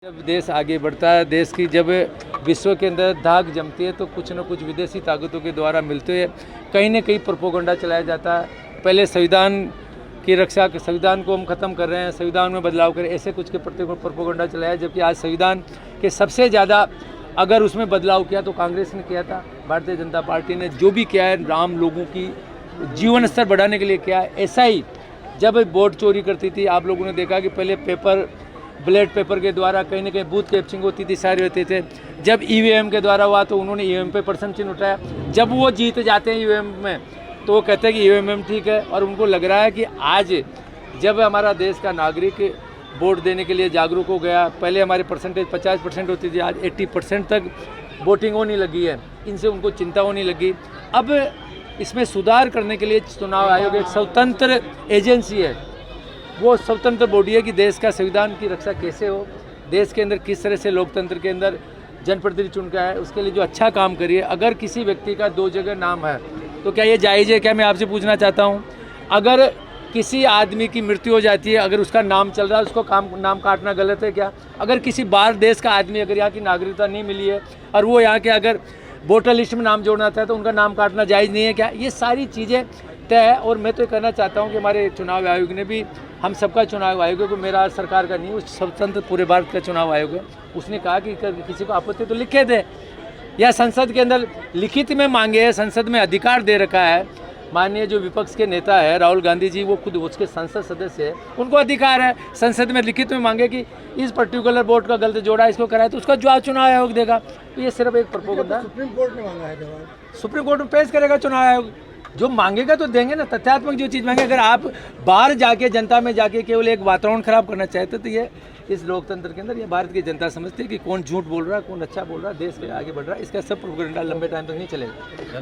जब देश आगे बढ़ता है, देश की जब विश्व के अंदर धाक जमती है तो कुछ न कुछ विदेशी ताकतों के द्वारा मिलते हुए कहीं न कहीं प्रोपोगंडा चलाया जाता है। पहले संविधान की रक्षा, संविधान को हम ख़त्म कर रहे हैं, संविधान में बदलाव करें, ऐसे कुछ के प्रति प्रोपोगंडा चलाया। जबकि आज संविधान के सबसे ज़्यादा अगर उसमें बदलाव किया तो कांग्रेस ने किया था। भारतीय जनता पार्टी ने जो भी किया है आम लोगों की जीवन स्तर बढ़ाने के लिए किया है। ऐसा ही जब वोट चोरी करती थी, आप लोगों ने देखा कि पहले बैलेट पेपर के द्वारा कहीं ना कहीं बूथ कैप्चरिंग होती थी, सारे होते थे। जब ईवीएम के द्वारा हुआ तो उन्होंने ईवीएम पे % चिन्ह उठाया। जब वो जीत जाते हैं ईवीएम में तो वो कहते हैं कि ईवीएम ठीक है, और उनको लग रहा है कि आज जब हमारा देश का नागरिक वोट देने के लिए जागरूक हो गया, पहले हमारे परसेंटेज 50% होती थी, आज 80% तक वोटिंग होने लगी है, इनसे उनको चिंता होने लगी। अब इसमें सुधार करने के लिए चुनाव आयोग एक स्वतंत्र एजेंसी है, वो स्वतंत्र बॉडी है कि देश का संविधान की रक्षा कैसे हो, देश के अंदर किस तरह से लोकतंत्र के अंदर जनप्रतिनिधि चुनकर है, उसके लिए जो अच्छा काम करिए। अगर किसी व्यक्ति का 2 जगह नाम है तो क्या ये जायज़ है? क्या मैं आपसे पूछना चाहता हूँ, अगर किसी आदमी की मृत्यु हो जाती है, अगर उसका नाम चल रहा है, उसको नाम काटना गलत है क्या? अगर किसी बाहर देश का आदमी, अगर यहाँ की नागरिकता नहीं मिली है और वो यहाँ के अगर वोटर लिस्ट में नाम जोड़ना था तो उनका नाम काटना जायज़ नहीं है क्या? ये सारी चीज़ें तय है। और मैं तो कहना चाहता हूँ कि हमारे चुनाव आयोग ने भी, हम सबका चुनाव आयोग है, को मेरा सरकार का नहीं, उस स्वतंत्र पूरे भारत का चुनाव आयोग है, उसने कहा कि किसी को आपत्ति तो लिखे थे, या संसद के अंदर लिखित में मांगे है, संसद में अधिकार दे रखा है। माननीय जो विपक्ष के नेता है राहुल गांधी जी, वो खुद उसके संसद सदस्य है, उनको अधिकार है संसद में लिखित में मांगे कि इस पर्टिकुलर वोट का गलत जोड़ा, इसको कराए, तो उसका जवाब चुनाव आयोग देगा। तो ये सिर्फ एक प्रोपोगंडा, सुप्रीम कोर्ट ने मांगा है जवाब, सुप्रीम कोर्ट में पेश करेगा चुनाव आयोग। जो मांगेगा तो देंगे ना, तथ्यात्मक जो चीज़ मांगे। अगर आप बाहर जाके जनता में जाके केवल एक वातावरण खराब करना चाहते तो ये इस लोकतंत्र के अंदर ये भारत की जनता समझती है कि कौन झूठ बोल रहा है, कौन अच्छा बोल रहा है, देश के आगे बढ़ रहा है। इसका सब प्रोपोगंडा लंबे टाइम तक नहीं चलेगा।